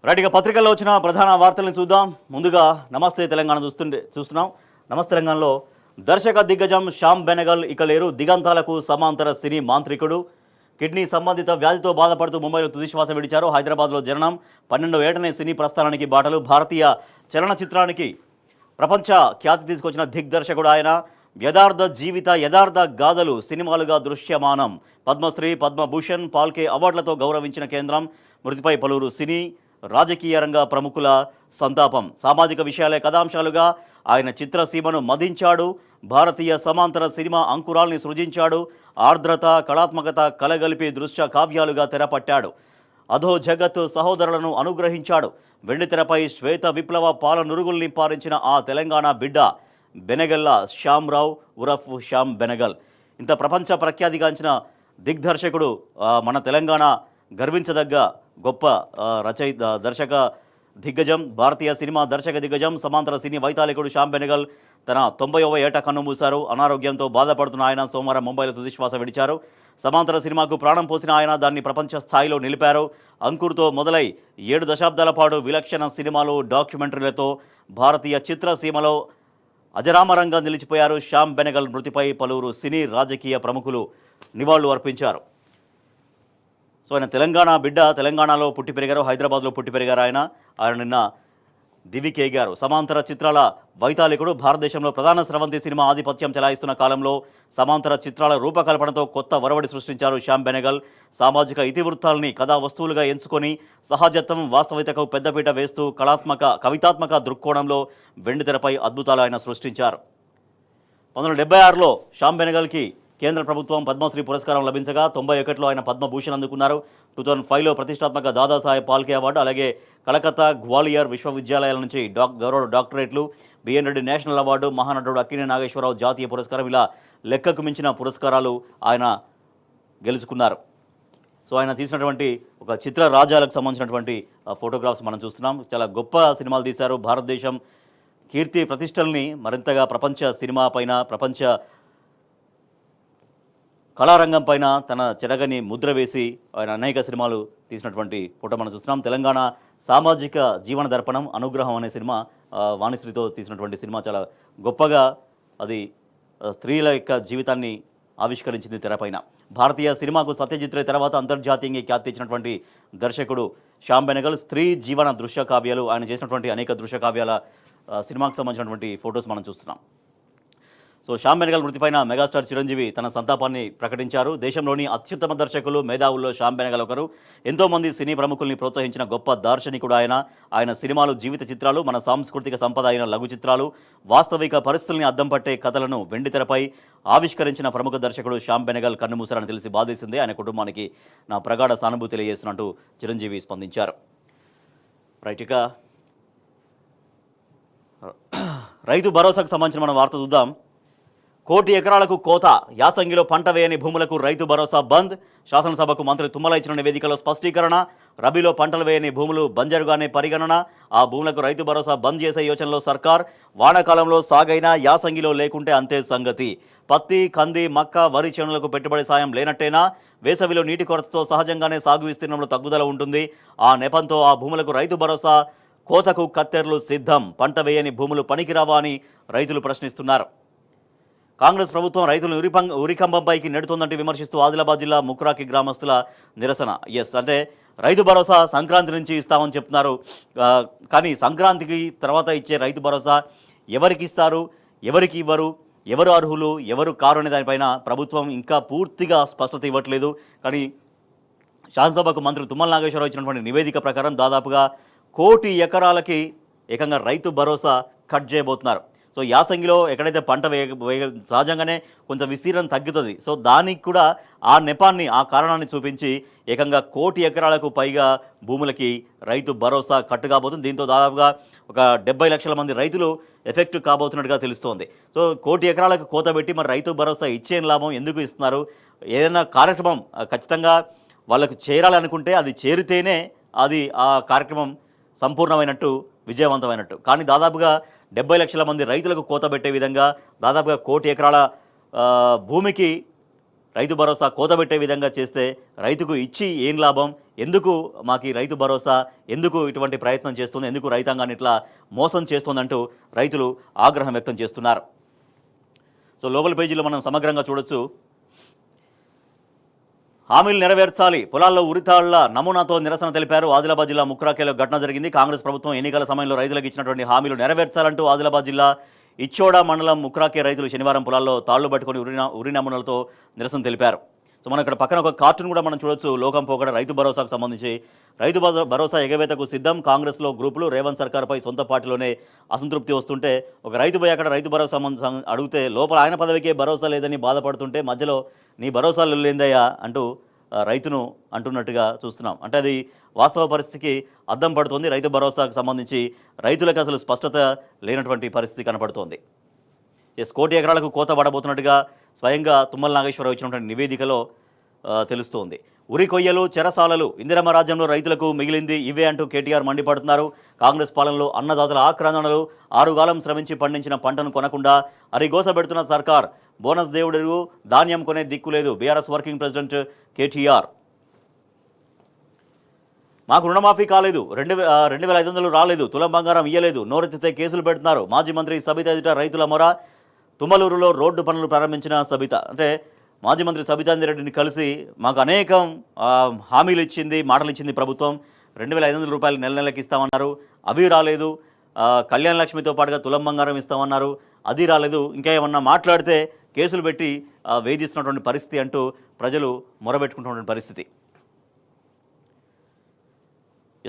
రైట్గా పత్రికల్లో వచ్చిన ప్రధాన వార్తలను చూద్దాం. ముందుగా నమస్తే తెలంగాణ చూస్తున్నాం. నమస్తే తెలంగాణలో దర్శక దిగ్గజం శ్యామ్ బెనగల్ ఇక లేరు. దిగంతాలకు సమాంతర సినీ మాంత్రికుడు. కిడ్నీ సంబంధిత వ్యాధితో బాధపడుతూ ముంబైలో తుదిశ్వాస విడిచారు. హైదరాబాద్లో జననం. 12 ఏటనే సినీ ప్రస్థానానికి బాటలు. భారతీయ చలనచిత్రానికి ప్రపంచ ఖ్యాతి తీసుకొచ్చిన దిగ్దర్శకుడు ఆయన. యథార్థ జీవిత యథార్థ గాథలు సినిమాలుగా దృశ్యమానం. పద్మశ్రీ, పద్మభూషణ్, పాల్కే అవార్డులతో గౌరవించిన కేంద్రం. మృతిపై పలువురు సినీ రాజకీయ రంగ ప్రముఖుల సంతాపం. సామాజిక విషయాలే కథాంశాలుగా ఆయన చిత్రసీమను మదించాడు. భారతీయ సమాంతర సినిమా అంకురాల్ని సృజించాడు. ఆర్ద్రత, కళాత్మకత కలగలిపి దృశ్య కావ్యాలుగా తెరపట్టాడు. అధో జగత్ సహోదరులను అనుగ్రహించాడు. వెండితెరపై శ్వేత విప్లవ పాలనురుగుల్ని పారించిన ఆ తెలంగాణ బిడ్డ బెనగల్ల శ్యామ్రావు ఉరఫ్ శ్యామ్ బెనగల్. ఇంత ప్రపంచ ప్రఖ్యాతిగాంచిన దిగ్దర్శకుడు, మన తెలంగాణ గర్వించదగ్గ గొప్ప దర్శక దిగ్గజం, భారతీయ సినిమా దర్శక దిగ్గజం, సమాంతర సినీ వైతాళికుడు శ్యామ్ బెనగల్ తన 90వ ఏట కన్నుమూశారు. అనారోగ్యంతో బాధపడుతున్న ఆయన సోమవారం ముంబైలో తుదిశ్వాస విడిచారు. సమాంతర సినిమాకు ప్రాణం పోసిన ఆయన దాన్ని ప్రపంచ స్థాయిలో నిలిపారు. అంకుర్తో మొదలై 7 దశాబ్దాల పాటు విలక్షణ సినిమాలు, డాక్యుమెంటరీలతో భారతీయ చిత్రసీమలో అజరామరంగా నిలిచిపోయారు. శ్యామ్ బెనగల్ మృతిపై పలువురు సినీ రాజకీయ ప్రముఖులు నివాళులు అర్పించారు. సో ఆయన తెలంగాణ బిడ్డ, తెలంగాణలో పుట్టి పెరిగారు, హైదరాబాద్లో పుట్టి పెరిగారు. ఆయన నిన్న దివికేగారు. సమాంతర చిత్రాల వైతాళికుడు. భారతదేశంలో ప్రధాన స్రవంతి సినిమా ఆధిపత్యం చెలాయిస్తున్న కాలంలో సమాంతర చిత్రాల రూపకల్పనతో కొత్త వరవడి సృష్టించారు శ్యామ్ బెనగల్. సామాజిక ఇతివృత్తాలని కథా వస్తువులుగా ఎంచుకొని సహజత్వం, వాస్తవికతకు పెద్దపీట వేస్తూ కవితాత్మక దృక్కోణంలో వెండితెరపై అద్భుతాలు ఆయన సృష్టించారు. 1976లో శ్యామ్ బెనగల్కి కేంద్ర ప్రభుత్వం పద్మశ్రీ పురస్కారం లభించగా 91లో ఆయన పద్మభూషణ్ అందుకున్నారు. 2005లో ప్రతిష్టాత్మక దాదాసాహెబ్ పాల్కే అవార్డు, అలాగే కలకత్తా, గ్వాలియర్ విశ్వవిద్యాలయాల నుంచి గౌరవ డాక్టరేట్లు, బిఎన్ రెడ్డి నేషనల్ అవార్డు, మహానటుడు అక్కినేని నాగేశ్వరరావు జాతీయ పురస్కారం, ఇలా లెక్కకు మించిన పురస్కారాలు ఆయన గెలుచుకున్నారు. సో ఆయన తీసినటువంటి ఒక చిత్ర రాజాలకు సంబంధించినటువంటి ఫోటోగ్రాఫ్స్ మనం చూస్తున్నాం. చాలా గొప్ప సినిమాలు తీశారు. భారతదేశం కీర్తి ప్రతిష్టల్ని మరింతగా ప్రపంచ సినిమా పైన, ప్రపంచ కళారంగం పైన తన చెరగని ముద్ర వేసి ఆయన అనేక సినిమాలు తీసినటువంటి ఫోటో మనం చూస్తున్నాం. తెలంగాణ సామాజిక జీవన దర్పణం, అనుగ్రహం అనే సినిమా, వాణిశ్రీతో తీసినటువంటి సినిమా చాలా గొప్పగా అది స్త్రీల యొక్క జీవితాన్ని ఆవిష్కరించింది తెరపైన. భారతీయ సినిమాకు సత్యజిత్ రే తర్వాత అంతర్జాతీయంగా ఖ్యాతి తెచ్చినటువంటి దర్శకుడు శ్యామ్ బెనగల్. స్త్రీ జీవన దృశ్య కావ్యాలు, ఆయన చేసినటువంటి అనేక దృశ్య కావ్యాల సినిమాకు సంబంధించినటువంటి ఫొటోస్ మనం చూస్తున్నాం. సో శ్యామ్ బెనగల్ మృతిపైన మెగాస్టార్ చిరంజీవి తన సంతాపాన్ని ప్రకటించారు. దేశంలోని అత్యుత్తమ దర్శకులు, మేధావుల్లో శ్యామ్ బెనగల్ ఒకరు. ఎంతోమంది సినీ ప్రముఖుల్ని ప్రోత్సహించిన గొప్ప దార్శనికుడు ఆయన సినిమాలు జీవిత చిత్రాలు, మన సాంస్కృతిక సంపద అయిన లఘు చిత్రాలు, వాస్తవిక పరిస్థితుల్ని అద్దం పట్టే కథలను వెండితెరపై ఆవిష్కరించిన ప్రముఖ దర్శకుడు శ్యామ్ బెనగల్ కన్నుమూశారని తెలిసి బాధేసింది. ఆయన కుటుంబానికి నా ప్రగాఢ సానుభూతి తెలియజేస్తున్నట్టు చిరంజీవి స్పందించారు. రైట్గా రైతు భరోసాకు సంబంధించిన మన వార్త చూద్దాం. 1 కోటి ఎకరాలకు కోత, యాసంగిలో పంట వేయని భూములకు రైతు భరోసా బంద్. శాసనసభకు మంత్రి తుమ్మల ఇచ్చిన నివేదికలో స్పష్టీకరణ. రబీలో పంటలు వేయని భూములు బంజరుగానే పరిగణన. ఆ భూములకు రైతు భరోసా బంద్ చేసే యోచనలో సర్కార్. వానాకాలంలో సాగైనా యాసంగిలో లేకుంటే అంతే సంగతి. పత్తి, కంది, మక్క, వరి చేనులకు పెట్టుబడి సాయం లేనట్టేనా? వేసవిలో నీటి కొరతతో సహజంగానే సాగు విస్తీర్ణంలో తగ్గుదల ఉంటుంది. ఆ నెపంతో ఆ భూములకు రైతు భరోసా కోతకు కత్తెర్లు సిద్ధం. పంట వేయని భూములు పనికిరావా అని రైతులు ప్రశ్నిస్తున్నారు. కాంగ్రెస్ ప్రభుత్వం రైతులను ఉరికంబంపైకి నెడుతోందంటే విమర్శిస్తూ ఆదిలాబాద్ జిల్లా ముక్రాకి గ్రామస్తుల నిరసన. అంటే రైతు భరోసా సంక్రాంతి నుంచి ఇస్తామని చెప్తున్నారు, కానీ సంక్రాంతికి తర్వాత ఇచ్చే రైతు భరోసా ఎవరికి ఇస్తారు, ఎవరికి ఇవ్వరు, ఎవరు అర్హులు, ఎవరు కారు అనే దానిపైన ప్రభుత్వం ఇంకా పూర్తిగా స్పష్టత ఇవ్వట్లేదు. కానీ శాసనసభకు మంత్రి తుమ్మల నాగేశ్వరరావు ఇచ్చినటువంటి నివేదిక ప్రకారం దాదాపుగా 1 కోటి ఎకరాలకి ఏకంగా రైతు భరోసా కట్ చేయబోతున్నారు. సో యాసంగిలో ఎక్కడైతే పంట సహజంగానే కొంచెం విస్తీర్ణం తగ్గుతుంది. సో దానికి కూడా ఆ నెపాన్ని, ఆ కారణాన్ని చూపించి ఏకంగా 1 కోటి ఎకరాలకు పైగా భూములకి రైతు భరోసా కట్టు కాబోతుంది. దీంతో దాదాపుగా ఒక 70 లక్షల మంది రైతులు ఎఫెక్ట్ కాబోతున్నట్టుగా తెలుస్తోంది. సో 1 కోటి ఎకరాలకు కోత పెట్టి మరి రైతు భరోసా ఇచ్చే లాభం ఎందుకు ఇస్తున్నారు? ఏదైనా కార్యక్రమం ఖచ్చితంగా వాళ్ళకు చేరాలనుకుంటే అది చేరితేనే అది ఆ కార్యక్రమం సంపూర్ణమైనట్టు, విజయవంతమైనట్టు. కానీ దాదాపుగా 70 లక్షల మంది రైతులకు కోత పెట్టే విధంగా దాదాపుగా 1 కోటి ఎకరాల భూమికి రైతు భరోసా కోత పెట్టే విధంగా చేస్తే రైతుకు ఇచ్చి ఏం లాభం? ఎందుకు మాకు ఈ రైతు భరోసా ఎందుకు ఇటువంటి ప్రయత్నం చేస్తుంది, ఎందుకు రైతాంగాన్ని ఇట్లా మోసం చేస్తుందంటూ రైతులు ఆగ్రహం వ్యక్తం చేస్తున్నారు. సో లోకల్ పేజీలో మనం సమగ్రంగా చూడొచ్చు. హామీలు నెరవేర్చాలి, పొలాల్లో ఉరితాళ్ల నమూనాతో నిరసన తెలిపారు. ఆదిలాబాద్ జిల్లా ముక్రాకేలో ఘటన జరిగింది. కాంగ్రెస్ ప్రభుత్వం ఎన్నికల సమయంలో రైతులకు ఇచ్చినటువంటి హామీలు నెరవేర్చాలంటూ ఆదిలాబాద్ జిల్లా ఇచ్చోడ మండలం ముక్రాకే రైతులు శనివారం పొలాల్లో తాళ్లు పట్టుకొని ఉరి నమూనాలతో నిరసన తెలిపారు. సో మనం ఇక్కడ పక్కన ఒక కార్టూన్ కూడా మనం చూడొచ్చు. లోకం పోకడ రైతు భరోసాకు సంబంధించి రైతు భరోసా ఎగవేతకు సిద్ధం, కాంగ్రెస్లో గ్రూపులు, రేవంత్ సర్కార్పై సొంత పార్టీలోనే అసంతృప్తి వస్తుంటే ఒక రైతు పోయి అక్కడ రైతు భరోసా అడిగితే లోపల ఆయన పదవికే భరోసా లేదని బాధపడుతుంటే మధ్యలో నీ భరోసాలు లేదయ్యా అంటూ రైతును అంటున్నట్టుగా చూస్తున్నాం. అంటే అది వాస్తవ పరిస్థితికి అద్దం పడుతోంది. రైతు భరోసాకు సంబంధించి రైతులకు అసలు స్పష్టత లేనటువంటి పరిస్థితి కనపడుతోంది. కోటి ఎకరాలకు కోత పడబోతున్నట్టుగా స్వయంగా తుమ్మల నాగేశ్వరరావు ఇచ్చినటువంటి నివేదికలో తెలుస్తోంది. ఉరి కొయ్యలు, చెరసాలలు ఇందిరమ్మ రాజ్యంలో రైతులకు మిగిలింది ఇవే అంటూ కేటీఆర్ మండిపడుతున్నారు. కాంగ్రెస్ పాలనలో అన్నదాతల ఆక్రందనలు, ఆరుగాలం శ్రమించి పండించిన పంటను కొనకుండా అరిగోసబెడుతున్న సర్కార్, బోనస్ దేవుడు, ధాన్యం కొనే దిక్కు లేదు. BRS working president KTR. మాకు రుణమాఫీ కాలేదు, 2,500 రాలేదు, తులం బంగారం ఇయ్యలేదు, నోరెత్తితే కేసులు పెడుతున్నారు. మాజీ మంత్రి సబిత ఎదుట రైతుల మొర. తుమ్మలూరులో రోడ్డు పనులు ప్రారంభించిన సబిత. అంటే మాజీ మంత్రి సబితాంజిరెడ్డిని కలిసి మాకు అనేకం హామీలు ఇచ్చింది, మాటలు ఇచ్చింది ప్రభుత్వం. 2,500 రూపాయలు నెల నెలకి ఇస్తామన్నారు, అవి రాలేదు. కళ్యాణ లక్ష్మితో పాటుగా తులం బంగారం ఇస్తామన్నారు, అది రాలేదు. ఇంకా ఏమన్నా మాట్లాడితే కేసులు పెట్టి వేధిస్తున్నటువంటి పరిస్థితి అంటూ ప్రజలు మొరబెట్టుకుంటున్నటువంటి పరిస్థితి.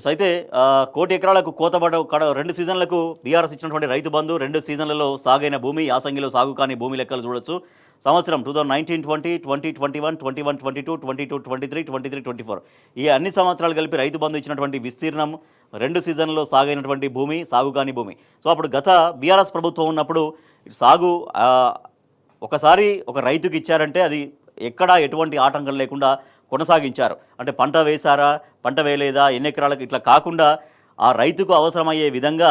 అయితే కోటి ఎకరాలకు కోతబడ 2 సీజన్లకు బీఆర్ఎస్ ఇచ్చినటువంటి రైతు బంధు, 2 సీజన్లలో సాగైన భూమి, యాసంగిలో సాగు కాని భూమి లెక్కలు చూడొచ్చు. సంవత్సరం 2019-20, 2021, 21-22, 22-23, 23-24 ఈ అన్ని సంవత్సరాలు కలిపి రైతు బంధు ఇచ్చినటువంటి విస్తీర్ణం, 2 సీజన్లలో సాగైనటువంటి భూమి, సాగు కాని భూమి. సో అప్పుడు గత బీఆర్ఎస్ ప్రభుత్వం ఉన్నప్పుడు సాగు ఒకసారి ఒక రైతుకి ఇచ్చారంటే అది ఎక్కడా ఎటువంటి ఆటంకం లేకుండా కొనసాగించారు. అంటే పంట వేశారా, పంట వేయలేదా, ఎన్ని ఎకరాలకు, ఇట్లా కాకుండా ఆ రైతుకు అవసరమయ్యే విధంగా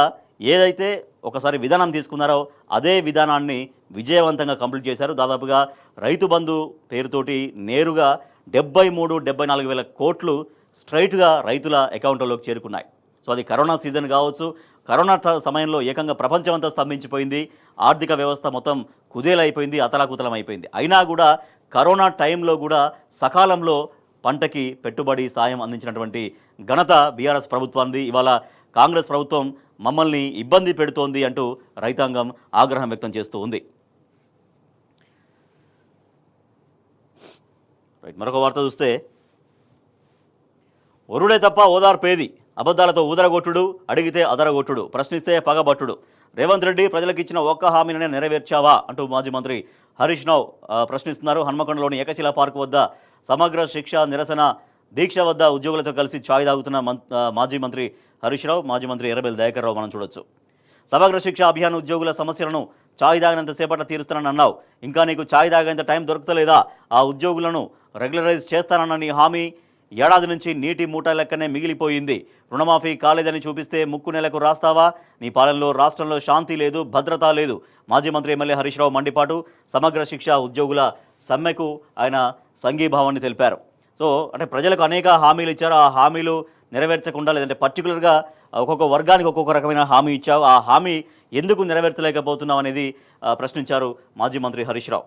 ఏదైతే ఒకసారి విధానం తీసుకున్నారో అదే విధానాన్ని విజయవంతంగా కంప్లీట్ చేశారు. దాదాపుగా రైతు బంధు పేరుతోటి నేరుగా 73-74 వేల కోట్లు స్ట్రైట్గా రైతుల అకౌంట్లలోకి చేరుకున్నాయి. సో అది కరోనా సీజన్ కావచ్చు, కరోనా సమయంలో ఏకంగా ప్రపంచమంతా స్తంభించిపోయింది, ఆర్థిక వ్యవస్థ మొత్తం కుదేలైపోయింది, అతలాకుతలం అయిపోయింది. అయినా కూడా కరోనా టైంలో కూడా సకాలంలో పంటకి పెట్టుబడి సాయం అందించినటువంటి ఘనత బీఆర్ఎస్ ప్రభుత్వాన్ని. ఇవాళ కాంగ్రెస్ ప్రభుత్వం మమ్మల్ని ఇబ్బంది పెడుతోంది అంటూ రైతాంగం ఆగ్రహం వ్యక్తం చేస్తూ ఉంది. మరొక వార్త చూస్తే, ఒరుడే తప్ప ఓదార్పేది, అబద్ధాలతో ఊదరగొట్టుడు, అడిగితే అదరగొట్టుడు, ప్రశ్నిస్తే పగబట్టుడు. రేవంత్ రెడ్డి ప్రజలకు ఇచ్చిన ఒక్క హామీనే నెరవేర్చావా అంటూ మాజీ మంత్రి హరీష్ రావు ప్రశ్నిస్తున్నారు. హన్మకొండలోని ఏకశిలా పార్క్ వద్ద సమగ్ర శిక్ష నిరసన దీక్ష వద్ద ఉద్యోగులతో కలిసి ఛాయ్ తాగుతున్న మాజీ మంత్రి హరీష్ రావు, మాజీ మంత్రి ఎర్రబెల్లి దయాకర్ రావు మనం చూడొచ్చు. సమగ్ర శిక్ష అభియాన్ ఉద్యోగుల సమస్యలను ఛాయ్ తాగినంత సేపట్ల తీరుస్తానని అన్నావు, ఇంకా నీకు ఛాయ్ తాగేంత టైం దొరుకుతలేదా? ఆ ఉద్యోగులను రెగ్యులరైజ్ చేస్తానన్న నీ హామీ ఏడాది నుంచి నీటి మూట లెక్కనే మిగిలిపోయింది. రుణమాఫీ కాలేదని చూపిస్తే ముక్కు నెలకు రాస్తావా? నీ పాలనలో రాష్ట్రంలో శాంతి లేదు, భద్రత లేదు. మాజీ మంత్రి ఎమ్మెల్యే హరీష్ రావు మండిపాటు. సమగ్ర శిక్ష ఉద్యోగుల సమ్మెకు ఆయన సంఘీభావాన్ని తెలిపారు. సో అంటే ప్రజలకు అనేక హామీలు ఇచ్చారు, ఆ హామీలు నెరవేర్చకుండా, లేదంటే పర్టికులర్గా ఒక్కొక్క వర్గానికి ఒక్కొక్క రకమైన హామీ ఇచ్చావు, ఆ హామీ ఎందుకు నెరవేర్చలేకపోతున్నావు అనేది ప్రశ్నించారు మాజీ మంత్రి హరీష్ రావు.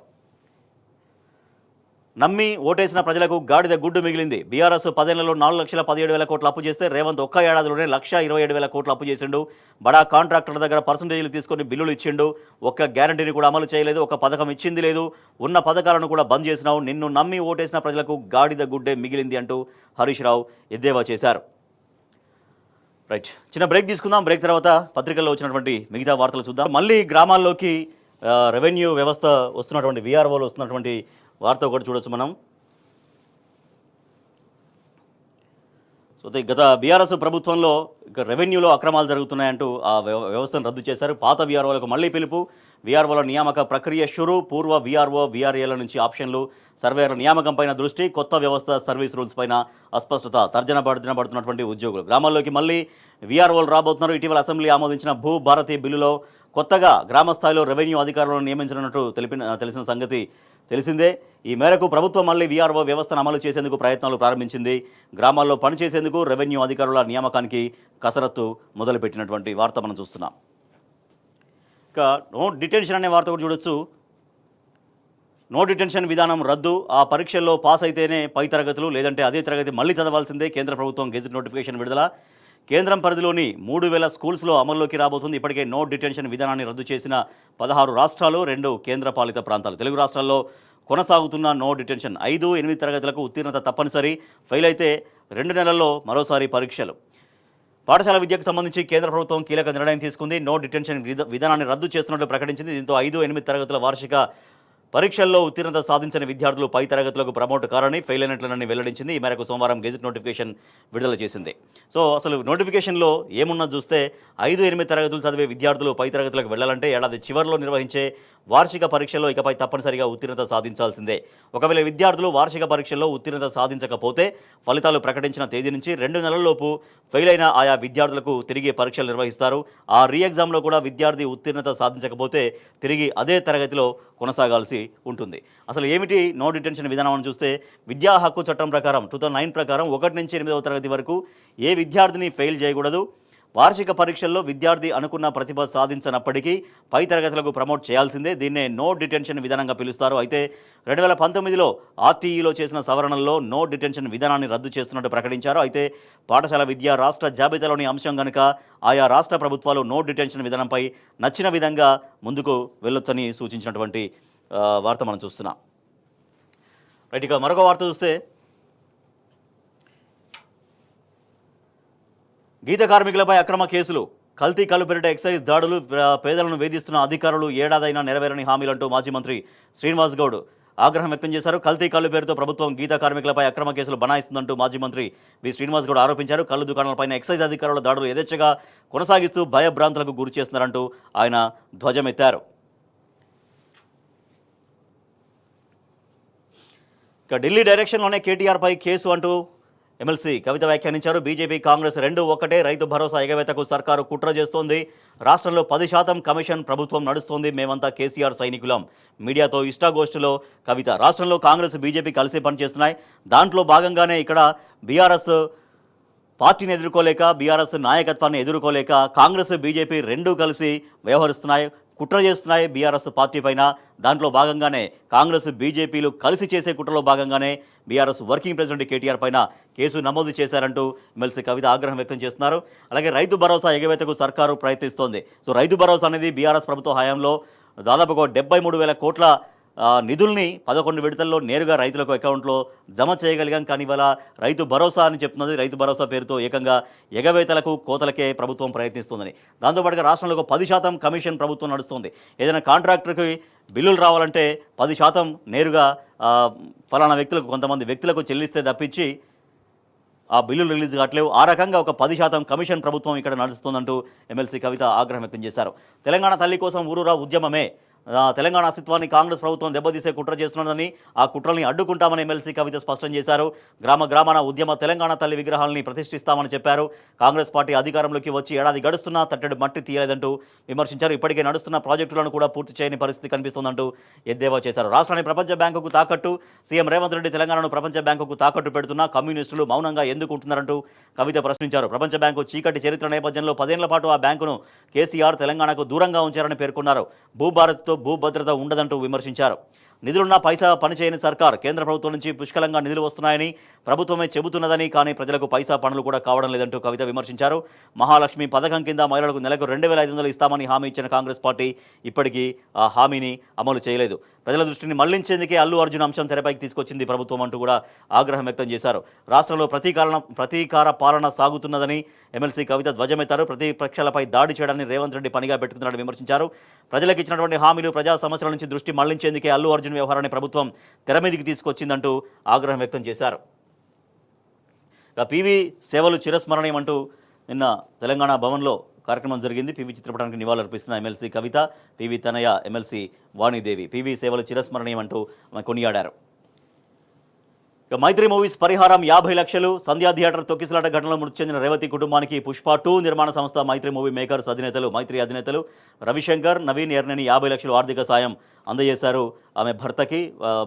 నమ్మి ఓటేసిన ప్రజలకు గాడిద గుడ్డు మిగిలింది. బీఆర్ఎస్ 10 ఏళ్లలో 4,17,000 కోట్లు అప్పు చేస్తే రేవంత్ ఒక్క ఏడాదిలోనే 1,27,000 కోట్లు అప్పు చేసిండు. బడా కాంట్రాక్టర్ల దగ్గర పర్సంటేజీలు తీసుకొని బిల్లులు ఇచ్చిండు. ఒక్క గ్యారంటీని కూడా అమలు చేయలేదు, ఒక పథకం ఇచ్చింది లేదు. ఉన్న పథకాలను కూడా బంద్ చేసినావు. నిన్ను నమ్మి ఓటేసిన ప్రజలకు గాడిద గుడ్డే మిగిలింది అంటూ హరీష్ రావు ఎద్దేవా చేశారు. రైట్, చిన్న బ్రేక్ తీసుకుందాం. బ్రేక్ తర్వాత పత్రికల్లో వచ్చినటువంటి మిగతా వార్తలు చూద్దాం. మళ్ళీ గ్రామాల్లోకి రెవెన్యూ వ్యవస్థ వస్తున్నటువంటి వీఆర్ఓలు వస్తున్నటువంటి వార్త ఒకటి చూడొచ్చు మనం. సో గత బీఆర్ఎస్ ప్రభుత్వంలో రెవెన్యూలో అక్రమాలు జరుగుతున్నాయంటూ ఆ వ్యవస్థను రద్దు చేశారు. పాత వీఆర్ఓలకు మళ్లీ పిలుపు. వీఆర్ఓల నియామక ప్రక్రియ షురు. పూర్వ వీఆర్ఓ వీఆర్ఏల నుంచి ఆప్షన్లు. సర్వేయర్ల నియామకం పైన దృష్టి. కొత్త వ్యవస్థ సర్వీస్ రూల్స్ పైన అస్పష్టత. తర్జనపడుతున్నటువంటి ఉద్యోగులు. గ్రామాల్లోకి మళ్లీ వీఆర్ఓలు రాబోతున్నారు. ఇటీవల అసెంబ్లీ ఆమోదించిన భూ భారతి బిల్లులో కొత్తగా గ్రామస్థాయిలో రెవెన్యూ అధికారులను నియమించనున్నట్టు తెలిసిన సంగతి తెలిసిందే. ఈ మేరకు ప్రభుత్వం మళ్ళీ వీఆర్ఓ వ్యవస్థను అమలు చేసేందుకు ప్రయత్నాలు ప్రారంభించింది. గ్రామాల్లో పనిచేసేందుకు రెవెన్యూ అధికారుల నియామకానికి కసరత్తు మొదలుపెట్టినటువంటి వార్త మనం చూస్తున్నాం. ఇక నో డిటెన్షన్ అనే వార్త కూడా చూడొచ్చు. నో డిటెన్షన్ విధానం రద్దు, ఆ పరీక్షల్లో పాస్ అయితేనే పై తరగతులు, లేదంటే అదే తరగతి మళ్ళీ చదవాల్సిందే. కేంద్ర ప్రభుత్వం గెజిట్ నోటిఫికేషన్ విడుదల. కేంద్రం పరిధిలోని 3000 స్కూల్స్లో అమల్లోకి రాబోతుంది. ఇప్పటికే నో డిటెన్షన్ విధానాన్ని రద్దు చేసిన 16 రాష్ట్రాలు, 2 కేంద్రపాలిత ప్రాంతాలు. తెలుగు రాష్ట్రాల్లో కొనసాగుతున్న నో డిటెన్షన్. 5, 8 తరగతులకు ఉత్తీర్ణత తప్పనిసరి, ఫెయిల్ అయితే 2 నెలల్లో మరోసారి పరీక్షలు. పాఠశాల విద్యకు సంబంధించి కేంద్ర ప్రభుత్వం కీలక నిర్ణయం తీసుకుంది. నో డిటెన్షన్ విధానాన్ని రద్దు చేస్తున్నట్లు ప్రకటించింది. దీంతో 5, 8 తరగతుల వార్షిక పరీక్షల్లో ఉత్తీర్ణత సాధించిన విద్యార్థులు పై తరగతులకు ప్రమోట్ కారని, ఫెయిల్ అయినట్లనని వెల్లడించింది. ఈ మేరకు సోమవారం గెజిట్ నోటిఫికేషన్ విడుదల చేసింది. సో అసలు నోటిఫికేషన్లో ఏమున్నది చూస్తే 5, 8 తరగతులు చదివే విద్యార్థులు పై తరగతులకు వెళ్లాలంటే ఏడాది చివరిలో నిర్వహించే వార్షిక పరీక్షల్లో ఇకపై తప్పనిసరిగా ఉత్తీర్ణత సాధించాల్సిందే. ఒకవేళ విద్యార్థులు వార్షిక పరీక్షల్లో ఉత్తీర్ణత సాధించకపోతే ఫలితాలు ప్రకటించిన తేదీ నుంచి 2 నెలల్లోపు ఫెయిల్ అయిన ఆయా విద్యార్థులకు తిరిగి పరీక్షలు నిర్వహిస్తారు. ఆ రీ ఎగ్జామ్లో కూడా విద్యార్థి ఉత్తీర్ణత సాధించకపోతే తిరిగి అదే తరగతిలో కొనసాగాల్సి ఉంటుంది. అసలు ఏమిటి నో డిటెన్షన్ విధానం అని చూస్తే, విద్యా హక్కు చట్టం ప్రకారం 2009 ప్రకారం 1 నుంచి 8వ తరగతి వరకు ఏ విద్యార్థిని ఫెయిల్ చేయకూడదు. వార్షిక పరీక్షల్లో విద్యార్థి అనుకున్న ప్రతిభ సాధించనప్పటికీ పై తరగతులకు ప్రమోట్ చేయాల్సిందే. దీన్నే నో డిటెన్షన్ విధానంగా పిలుస్తారు. అయితే 2019లో ఆర్టీఈలో చేసిన సవరణల్లో నో డిటెన్షన్ విధానాన్ని రద్దు చేస్తున్నట్టు ప్రకటించారు. అయితే పాఠశాల విద్య రాష్ట్ర జాబితాలోని అంశం కనుక ఆయా రాష్ట్ర ప్రభుత్వాలు నో డిటెన్షన్ విధానంపై నచ్చిన విధంగా ముందుకు వెళ్ళొచ్చని సూచించినటువంటి వార్త మనం చూస్తున్నాం. రైట్, ఇక మరొక వార్త చూస్తే, గీత కార్మికులపై అక్రమ కేసులు, కల్తీ కలుపెరట ఎక్సైజ్ దాడులు, పేదలను వేధిస్తున్న అధికారులు, ఏడాదైనా నెరవేరని హామీలంటూ మాజీ మంత్రి శ్రీనివాస్ గౌడ్ ఆగ్రహం వ్యక్తం చేశారు. కల్తీ కల్లు పేరుతో ప్రభుత్వం గీత కార్మికులపై అక్రమ కేసులు బనాయిస్తుందంటూ మాజీ మంత్రి శ్రీనివాస్ గౌడ్ ఆరోపించారు. కల్లు దుకాణాలపైన ఎక్సైజ్ అధికారుల దాడులు యథేచ్ఛగా కొనసాగిస్తూ భయభ్రాంతులకు గురి చేస్తున్నారంటూ ఆయన ధ్వజమెత్తారు. ఇక ఢిల్లీ డైరెక్షన్లోనే కేటీఆర్పై కేసు అంటూ ఎమ్మెల్సీ కవిత వ్యాఖ్యానించారు. బీజేపీ కాంగ్రెస్ రెండూ ఒక్కటే, రైతు భరోసా ఎగవేతకు సర్కారు కుట్ర చేస్తోంది. రాష్ట్రంలో 10% కమిషన్ ప్రభుత్వం నడుస్తోంది, మేమంతా కేసీఆర్ సైనికులం. మీడియాతో ఇష్టాగోష్ఠిలో కవిత. రాష్ట్రంలో కాంగ్రెస్ బీజేపీ కలిసి పనిచేస్తున్నాయి. దాంట్లో భాగంగానే ఇక్కడ బీఆర్ఎస్ పార్టీని ఎదుర్కోలేక, బీఆర్ఎస్ నాయకత్వాన్ని ఎదుర్కోలేక కాంగ్రెస్ బీజేపీ రెండూ కలిసి వ్యవహరిస్తున్నాయి, కుట్ర చేస్తున్నాయి బీఆర్ఎస్ పార్టీ పైన. దాంట్లో భాగంగానే కాంగ్రెస్ బీజేపీలు కలిసి చేసే కుట్రలో భాగంగానే బీఆర్ఎస్ వర్కింగ్ ప్రెసిడెంట్ కేటీఆర్ పైన కేసు నమోదు చేశారంటూ ఎమ్మెల్సీ కవిత ఆగ్రహం వ్యక్తం చేస్తున్నారు. అలాగే రైతు భరోసా ఎగవేతకు సర్కారు ప్రయత్నిస్తోంది. సో రైతు భరోసా అనేది బీఆర్ఎస్ ప్రభుత్వ హయాంలో దాదాపు 73,000 కోట్ల నిధుల్ని 11 విడతల్లో నేరుగా రైతులకు అకౌంట్లో జమ చేయగలిగాం. కానీ ఇవాళ రైతు భరోసా అని చెప్తున్నది, రైతు భరోసా పేరుతో ఏకంగా ఎగవేతలకు కోతలకే ప్రభుత్వం ప్రయత్నిస్తుందని. దాంతోపాటుగా రాష్ట్రంలో 10% కమిషన్ ప్రభుత్వం నడుస్తుంది. ఏదైనా కాంట్రాక్టర్కి బిల్లులు రావాలంటే 10% నేరుగా ఫలానా వ్యక్తులకు, కొంతమంది వ్యక్తులకు చెల్లిస్తే తప్పించి ఆ బిల్లులు రిలీజ్ కావట్లేవు. ఆ రకంగా 10% కమిషన్ ప్రభుత్వం ఇక్కడ నడుస్తుందంటూ ఎమ్మెల్సీ కవిత ఆగ్రహం వ్యక్తం చేశారు. తెలంగాణ తల్లి కోసం ఊరూరా ఉద్యమమే, తెలంగాణ అస్తిత్వాన్ని కాంగ్రెస్ ప్రభుత్వం దెబ్బతీసే కుట్ర చేస్తున్నదని, ఆ కుట్రల్ని అడ్డుకుంటామని ఎమ్మెల్సీ కవిత స్పష్టం చేశారు. గ్రామాన ఉద్యమ తెలంగాణ తల్లి విగ్రహాలని ప్రతిష్ఠిస్తామని చెప్పారు. కాంగ్రెస్ పార్టీ అధికారంలోకి వచ్చి ఏడాది గడుస్తున్నా తట్టెడు మట్టి తీయలేదంటూ విమర్శించారు. ఇప్పటికే నడుస్తున్న ప్రాజెక్టులను కూడా పూర్తి చేయని పరిస్థితి కనిపిస్తోందంటూ ఎద్దేవా చేశారు. రాష్ట్రాన్ని ప్రపంచ బ్యాంకుకు తాకట్టు, సీఎం రేవంత్ రెడ్డి తెలంగాణను ప్రపంచ బ్యాంకుకు తాకట్టు పెడుతున్నా కమ్యూనిస్టులు మౌనంగా ఎందుకుంటున్నారంటూ కవిత ప్రశ్నించారు. ప్రపంచ బ్యాంకు చీకటి చరిత్ర నేపథ్యంలో 10 ఏళ్ల పాటు ఆ బ్యాంకును కేసీఆర్ తెలంగాణకు దూరంగా ఉంచారని పేర్కొన్నారు. భూభారత్తో భూభద్రత ఉండదంటూ విమర్శించారు. నిధులున్న పైసా పనిచేయని సర్కార్, కేంద్ర ప్రభుత్వం నుంచి పుష్కలంగా నిధులు వస్తున్నాయని ప్రభుత్వమే చెబుతున్నదని, కానీ ప్రజలకు పైసా పనులు కూడా కావడం లేదంటూ కవిత విమర్శించారు. మహాలక్ష్మి పథకం కింద మహిళలకు నెలకు 2,500 ఇస్తామని హామీ ఇచ్చిన కాంగ్రెస్ పార్టీ ఇప్పటికీ ఆ హామీని అమలు చేయలేదు. ప్రజల దృష్టిని మళ్లించేందుకే అల్లు అర్జున్ అంశం తెరపైకి తీసుకొచ్చింది ప్రభుత్వం అంటూ కూడా ఆగ్రహం వ్యక్తం చేశారు. రాష్ట్రంలో ప్రతీకార పాలన సాగుతున్నదని ఎమ్మెల్సీ కవిత ధ్వజమెత్తారు. ప్రతిపక్షాలపై దాడి చేయడాన్ని రేవంత్ రెడ్డి పనిగా పెట్టుకున్నారని విమర్శించారు. ప్రజలకు ఇచ్చినటువంటి హామీలు, ప్రజా సమస్యల నుంచి దృష్టి మళ్లించేందుకే అల్లు అర్జున్ వ్యవహారాన్ని ప్రభుత్వం తెర మీదికి తీసుకొచ్చిందంటూ ఆగ్రహం వ్యక్తం చేశారు. పివి సేవలు చిరస్మరణీయం అంటూ నిన్న తెలంగాణ భవన్లో కార్యక్రమం జరిగింది. పివి చిత్రపటానికి నివాళులు అర్పిస్తున్న ఎమ్మెల్సీ కవిత, పివి తనయ ఎమ్మెల్సీ వాణిదేవి పివి సేవలు చిరస్మరణీయం అంటూ కొనియాడారు. ఇక మైత్రి మూవీస్ పరిహారం 50 లక్షలు. సంధ్యా థియేటర్ తొక్కిసలాట ఘటనలో మృతి చెందిన రేవతి కుటుంబానికి పుష్ప 2 నిర్మాణ సంస్థ మైత్రి మూవీ మేకర్స్ మైత్రి అధినేతలు రవిశంకర్, నవీన్ ఎర్నని 50 లక్షలు ఆర్థిక సాయం అందజేశారు. ఆమె భర్తకి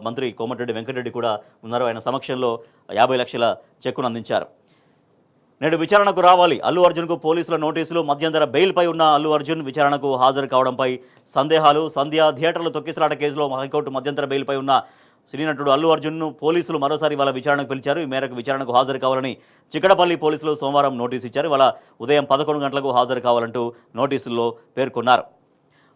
మంత్రి కోమటిరెడ్డి వెంకటరెడ్డి కూడా ఉన్నారు. ఆయన సమక్షంలో 50 లక్షల చెక్కును అందించారు. నేడు విచారణకు రావాలి. అల్లు అర్జున్కు పోలీసుల నోటీసులు. మధ్యంతర బెయిల్పై ఉన్న అల్లు అర్జున్ విచారణకు హాజరు కావడంపై సందేహాలు. సంధ్యా థియేటర్ల తొక్కిసలాట కేసులో హైకోర్టు మధ్యంతర బెయిల్పై ఉన్న సినీ నటుడు అల్లు అర్జున్ను పోలీసులు మరోసారి వాళ్ళ విచారణకు పిలిచారు. ఈ మేరకు విచారణకు హాజరు కావాలని చిక్కడపల్లి పోలీసులు సోమవారం నోటీసు ఇచ్చారు. వాళ్ళ ఉదయం 11 గంటలకు హాజరు కావాలంటూ నోటీసుల్లో పేర్కొన్నారు.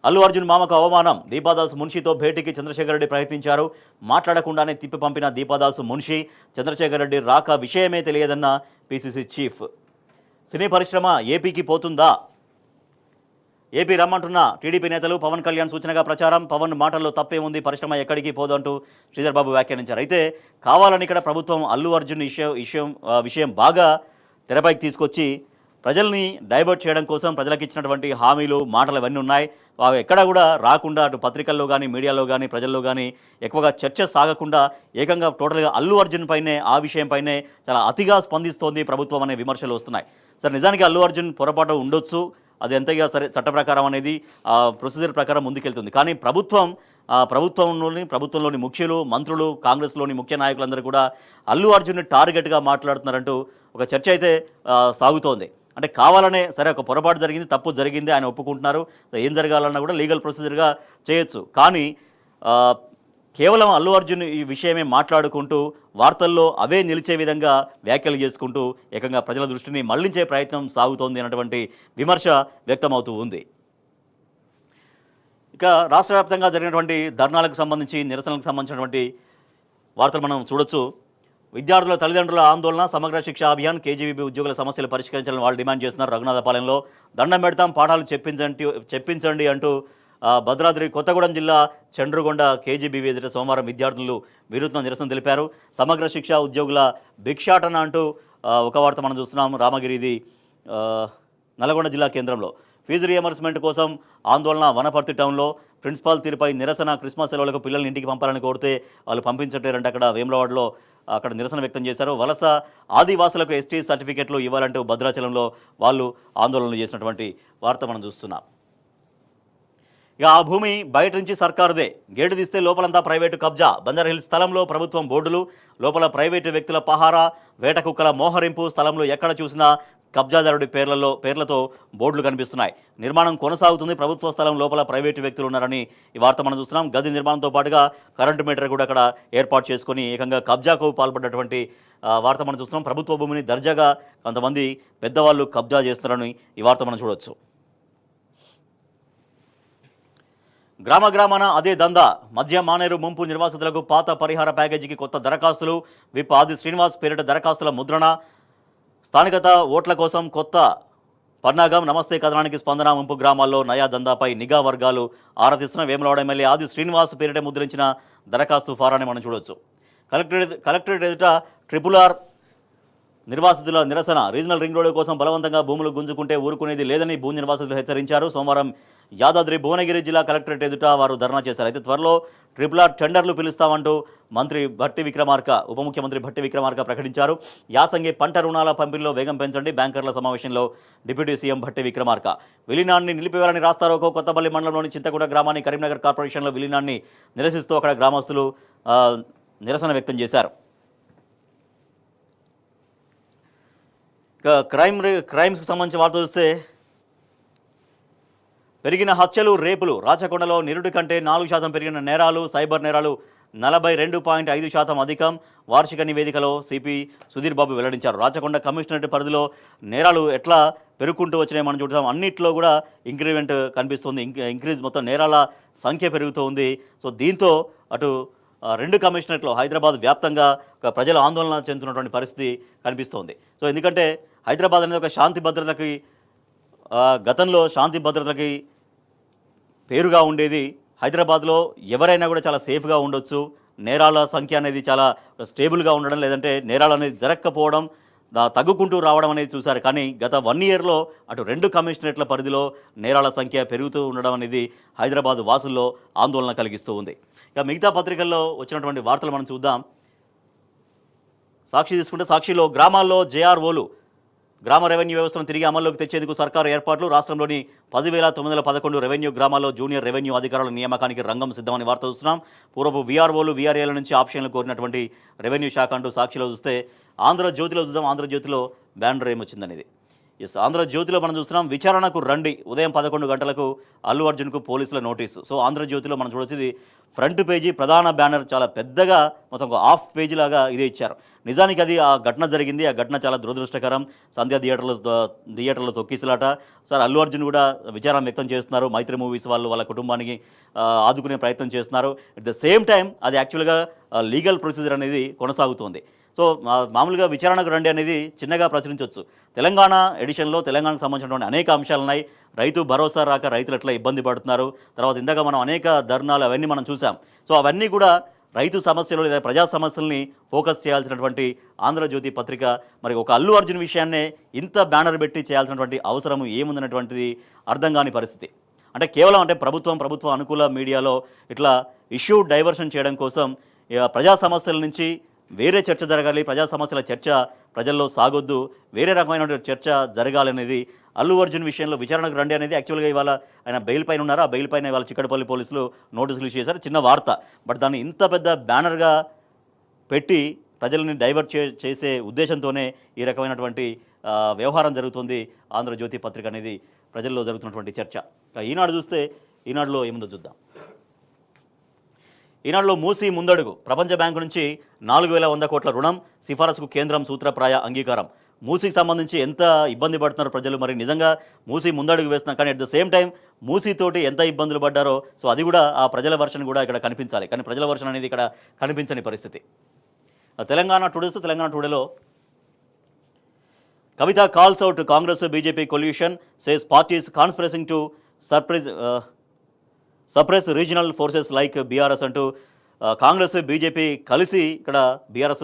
అల్లు అర్జున్ మామకు అవమానం. దీపాదాసు మున్షితో భేటీకి చంద్రశేఖర్ రెడ్డి ప్రయత్నించారు. మాట్లాడకుండానే తిప్పి పంపిన దీపాదాసు మున్షి. చంద్రశేఖర్ రెడ్డి రాక విషయమే తెలియదన్న పిసిసి చీఫ్. సినీ పరిశ్రమ ఏపీకి పోతుందా? ఏపీ రమ్మంటున్న టీడీపీ నేతలు. పవన్ కళ్యాణ్ సూచనగా ప్రచారం. పవన్ మాటల్లో తప్పే ఉంది, పరిశ్రమ ఎక్కడికి పోదు అంటూ శ్రీధర్ బాబు వ్యాఖ్యానించారు. అయితే కావాలని ఇక్కడ ప్రభుత్వం అల్లు అర్జున్ విషయం బాగా తెరపైకి తీసుకొచ్చి ప్రజల్ని డైవర్ట్ చేయడం కోసం ప్రజలకు ఇచ్చినటువంటి హామీలు, మాటలు ఇవన్నీ ఉన్నాయి. అవి ఎక్కడా కూడా రాకుండా అటు పత్రికల్లో కానీ, మీడియాలో కానీ, ప్రజల్లో కానీ ఎక్కువగా చర్చ సాగకుండా ఏకంగా టోటల్గా అల్లు అర్జున్ పైనే, ఆ విషయంపైనే చాలా అతిగా స్పందిస్తోంది ప్రభుత్వం అనే విమర్శలు వస్తున్నాయి. సరే, నిజానికి అల్లు అర్జున్ పొరపాటు ఉండొచ్చు. అది ఎంతగా సరే చట్ట ప్రకారం అనేది ప్రొసీజర్ ప్రకారం ముందుకెళ్తుంది. కానీ ప్రభుత్వంలోని ముఖ్యులు, మంత్రులు, కాంగ్రెస్లోని ముఖ్య నాయకులందరూ కూడా అల్లు అర్జున్ని టార్గెట్గా మాట్లాడుతున్నారంటూ ఒక చర్చ అయితే సాగుతోంది. అంటే కావాలనే సరే ఒక పొరపాటు జరిగింది, తప్పు జరిగింది, ఆయన ఒప్పుకుంటున్నారు. ఏం జరగాలన్నా కూడా లీగల్ ప్రొసీజర్గా చేయొచ్చు. కానీ కేవలం అల్లు అర్జున్ ఈ విషయమే మాట్లాడుకుంటూ వార్తల్లో అవే నిలిచే విధంగా వ్యాఖ్యలు చేసుకుంటూ ఏకంగా ప్రజల దృష్టిని మళ్లించే ప్రయత్నం సాగుతోంది అన్నటువంటి విమర్శ వ్యక్తమవుతూ ఉంది. ఇక రాష్ట్ర వ్యాప్తంగా జరిగినటువంటి ధర్నాలకు సంబంధించి, నిరసనలకు సంబంధించినటువంటి వార్తలు మనం చూడొచ్చు. విద్యార్థుల తల్లిదండ్రుల ఆందోళన. సమగ్ర శిక్ష అభియాన్. కేజీబీబీ ఉద్యోగుల సమస్యలు పరిష్కరించాలని వాళ్ళు డిమాండ్ చేస్తున్నారు. రఘునాథపాలెంలో దండం పెడతాం, పాఠాలు చెప్పించండి అంటూ భద్రాద్రి కొత్తగూడెం జిల్లా చండ్రుగొండ కేజీబీవీ ఎదుట సోమవారం విద్యార్థులు వినూత్న నిరసన తెలిపారు. సమగ్ర శిక్ష ఉద్యోగుల భిక్షాటన అంటూ ఒక వార్త మనం చూస్తున్నాం. రామగిరిది నల్గొండ జిల్లా కేంద్రంలో ఫీజు రియంబర్స్మెంట్ కోసం ఆందోళన. వనపర్తి టౌన్లో ప్రిన్సిపాల్ తీరుపై నిరసన. క్రిస్మస్ సెలవులకు పిల్లల్ని ఇంటికి పంపాలని కోరితే వాళ్ళు పంపించట్లేరంటే అక్కడ వేములవాడలో అక్కడ నిరసన వ్యక్తం చేశారు. వలస ఆదివాసులకు ఎస్టీ సర్టిఫికెట్లు ఇవ్వాలంటూ భద్రాచలంలో వాళ్ళు ఆందోళనలు చేసినటువంటి వార్త మనం చూస్తున్నాం. ఇక ఆ భూమి బయట నుంచి సర్కారుదే. గేటు తీస్తే లోపలంతా ప్రైవేటు కబ్జా. బంజారాహిల్స్ స్థలంలో ప్రభుత్వం బోర్డులు, లోపల ప్రైవేటు వ్యక్తుల పహారా, వేట కుక్కల మోహరింపు. స్థలంలో ఎక్కడ చూసినా కబ్జాదారుడి పేర్లతో బోర్డులు కనిపిస్తున్నాయి. నిర్మాణం కొనసాగుతుంది. ప్రభుత్వ స్థలం లోపల ప్రైవేటు వ్యక్తులు ఉన్నారని ఈ వార్త మనం చూస్తున్నాం. గది నిర్మాణంతో పాటుగా కరెంటు మీటర్ కూడా అక్కడ ఏర్పాటు చేసుకుని ఏకంగా కబ్జాకు పాల్పడ్డటువంటి వార్త మనం చూస్తున్నాం. ప్రభుత్వ భూమిని దర్జాగా కొంతమంది పెద్దవాళ్ళు కబ్జా చేస్తున్నారని ఈ వార్త మనం చూడొచ్చు. గ్రామాన అదే దందా. మధ్య మానేరు ముంపు నిర్వాసితులకు పాత పరిహార ప్యాకేజీకి కొత్త దరఖాస్తులు. విప్ ఆది శ్రీనివాస్ పేరిట దరఖాస్తుల ముద్రణ. స్థానికత ఓట్ల కోసం కొత్త పన్నాగం. నమస్తే కథనానికి స్పందన. ముంపు గ్రామాల్లో నయా దందాపై నిఘా వర్గాలు ఆరాధిస్తున్న వేములవాడ ఎమ్మెల్యే ఆది శ్రీనివాస్ పేరిట ముద్రించిన దరఖాస్తు ఫారాన్ని మనం చూడొచ్చు. కలెక్టరేట్ ఎదుట RRR నిర్వాసితుల నిరసన. రీజనల్ రింగ్ రోడ్డు కోసం బలవంతంగా భూములు గుంజుకుంటే ఊరుకునేది లేదని భూ నిర్వాసితులు హెచ్చరించారు. సోమవారం యాదాద్రి భువనగిరి జిల్లా కలెక్టరేట్ ఎదుట వారు ధర్నా చేశారు. అయితే త్వరలో RRR టెండర్లు పిలుస్తామంటూ ఉప ముఖ్యమంత్రి భట్టి విక్రమార్క ప్రకటించారు. యాసంగి పంట రుణాల పంపిణీలో వేగం పెంచండి. బ్యాంకర్ల సమావేశంలో డిప్యూటీ సీఎం భట్టి విక్రమార్క. విలీనాన్ని నిలిపివేయాలని రాస్తారోకో. కొత్తపల్లి మండలంలోని చింతగూడ గ్రామాన్ని కరీంనగర్ కార్పొరేషన్లో విలీనాన్ని నిరసిస్తూ అక్కడ గ్రామస్తులు నిరసన వ్యక్తం చేశారు. ఇక క్రైమ్స్కి సంబంధించిన వార్త చూస్తే పెరిగిన హత్యలు, రేపులు. రాచకొండలో నిరుడి కంటే 4% పెరిగిన నేరాలు. సైబర్ నేరాలు 42.5% అధికం. వార్షిక నివేదికలో సిపి సుధీర్ బాబు వెల్లడించారు. రాచకొండ కమిషనరేట్ పరిధిలో నేరాలు ఎట్లా పెరుగుకుంటూ వచ్చినాయి మనం చూద్దాం. అన్నిట్లో కూడా ఇంక్రిమెంట్ కనిపిస్తుంది. ఇంక్రీజ్ మొత్తం నేరాల సంఖ్య పెరుగుతూ ఉంది. సో దీంతో అటు 2 కమిషనరేట్లో హైదరాబాద్ వ్యాప్తంగా ప్రజలు ఆందోళన చెందుతున్నటువంటి పరిస్థితి కనిపిస్తోంది. సో ఎందుకంటే హైదరాబాద్ అనేది ఒక శాంతి భద్రతకి గతంలో శాంతి భద్రతకి పేరుగా ఉండేది. హైదరాబాద్లో ఎవరైనా కూడా చాలా సేఫ్గా ఉండొచ్చు. నేరాల సంఖ్య అనేది చాలా స్టేబుల్గా ఉండడం, లేదంటే నేరాలు అనేది జరగకపోవడం, తగ్గుకుంటూ రావడం అనేది చూశారు. కానీ గత 1 ఇయర్లో అటు 2 కమిషనరేట్ల పరిధిలో నేరాల సంఖ్య పెరుగుతూ ఉండడం అనేది హైదరాబాద్ వాసుల్లో ఆందోళన కలిగిస్తూ ఉంది. ఇక మిగతా పత్రికల్లో వచ్చినటువంటి వార్తలు మనం చూద్దాం. సాక్షి తీసుకుంటే సాక్షిలో గ్రామాల్లో జేఆర్ఓలు గ్రామ రెవెన్యూ వ్యవస్థను తిరిగి అమల్లోకి తెచ్చేందుకు సర్కారు ఏర్పాట్లు. రాష్ట్రంలోని 10,911 రెవెన్యూ గ్రామాల్లో జూనియర్ రెవెన్యూ అధికారుల నియామకానికి రంగం సిద్ధమని వార్త చూస్తున్నాం. పూర్వపు వీఆర్ఓలు వీఆర్ఏల నుంచి ఆప్షన్లు కోరినటువంటి రెవెన్యూ శాఖ అంటూ సాక్షిలో చూస్తే ఆంధ్రజ్యోతిలో చూద్దాం. ఆంధ్రజ్యోతిలో బ్యానర్ ఏమొచ్చిందనేది. ఎస్, ఆంధ్రజ్యోతిలో మనం చూస్తున్నాం, విచారణకు రండి, ఉదయం 11 గంటలకు అల్లు అర్జున్కు పోలీసుల నోటీసు. సో ఆంధ్రజ్యోతిలో మనం చూడొచ్చేది ఫ్రంట్ పేజీ ప్రధాన బ్యానర్ చాలా పెద్దగా, మొత్తం ఒక హాఫ్ పేజీ లాగా ఇదే ఇచ్చారు. నిజానికి అది ఆ ఘటన జరిగింది. ఆ ఘటన చాలా దురదృష్టకరం. సంధ్యా థియేటర్లో తొక్కిసలాట. సార్ అల్లు అర్జున్ కూడా విచారం వ్యక్తం చేస్తున్నారు. మైత్రి మూవీస్ వాళ్ళు వాళ్ళ కుటుంబానికి ఆదుకునే ప్రయత్నం చేస్తున్నారు. అట్ ద సేమ్ టైం అది యాక్చువల్గా లీగల్ ప్రొసీజర్ అనేది కొనసాగుతోంది. సో మామూలుగా విచారణకు రండి అనేది చిన్నగా ప్రచురించవచ్చు. తెలంగాణ ఎడిషన్లో తెలంగాణకు సంబంధించినటువంటి అనేక అంశాలు ఉన్నాయి. రైతు భరోసా రాక రైతులు ఎట్లా ఇబ్బంది పడుతున్నారు, తర్వాత ఇందాక మనం అనేక ధర్నాలు అవన్నీ మనం చూసాం. సో అవన్నీ కూడా రైతు సమస్యలు లేదా ప్రజా సమస్యల్ని ఫోకస్ చేయాల్సినటువంటి ఆంధ్రజ్యోతి పత్రిక మరి ఒక అల్లు అర్జున్ విషయాన్నే ఇంత బ్యానర్ పెట్టి చేయాల్సినటువంటి అవసరం ఏముందన్నటువంటిది అర్థం కాని పరిస్థితి. అంటే కేవలం అంటే ప్రభుత్వ అనుకూల మీడియాలో ఇట్లా ఇష్యూ డైవర్షన్ చేయడం కోసం ప్రజా సమస్యల నుంచి వేరే చర్చ జరగాలి, ప్రజా సమస్యల చర్చ ప్రజల్లో సాగొద్దు, వేరే రకమైనటువంటి చర్చ జరగాలనేది అల్లు అర్జున్ విషయంలో విచారణకు రండి అనేది యాక్చువల్గా ఇవాళ ఆయన బెయిల్ పైన ఉన్నారు. ఆ బెయిల్ పైన ఇవాళ చిక్కడపల్లి పోలీసులు నోటీసులు ఇష్యూ చేశారు. చిన్న వార్త, బట్ దాన్ని ఇంత పెద్ద బ్యానర్గా పెట్టి ప్రజల్ని డైవర్ట్ చేసే ఉద్దేశంతోనే ఈ రకమైనటువంటి వ్యవహారం జరుగుతుంది. ఆంధ్రజ్యోతి పత్రిక అనేది ప్రజల్లో జరుగుతున్నటువంటి చర్చ. ఈనాడు చూస్తే ఈనాడులో ఏముందో చూద్దాం. ఈనాడులో మూసీ ముందడుగు, ప్రపంచ బ్యాంకు నుంచి 4,100 కోట్ల రుణం, సిఫారసుకు కేంద్రం సూత్రప్రాయ అంగీకారం. మూసీకి సంబంధించి ఎంత ఇబ్బంది పడుతున్నారు ప్రజలు, మరి నిజంగా మూసీ ముందడుగు వేస్తున్నారు. కానీ అట్ ద సేమ్ టైం మూసీతోటి ఎంత ఇబ్బందులు పడ్డారో సో అది కూడా ఆ ప్రజల వర్షన్ కూడా ఇక్కడ కనిపించాలి. కానీ ప్రజల వర్షన్ అనేది ఇక్కడ కనిపించని పరిస్థితి. తెలంగాణ టుడేలో Kavitha calls out Congress BJP collusion, says parties conspiring to suppress regional forces like BRS అంటూ కాంగ్రెస్ బీజేపీ కలిసి ఇక్కడ బీఆర్ఎస్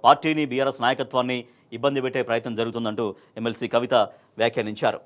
పార్టీని బీఆర్ఎస్ నాయకత్వాన్ని ఇబ్బంది పెట్టే ప్రయత్నం జరుగుతుందంటూ ఎమ్మెల్సీ కవిత వ్యాఖ్యానించారు.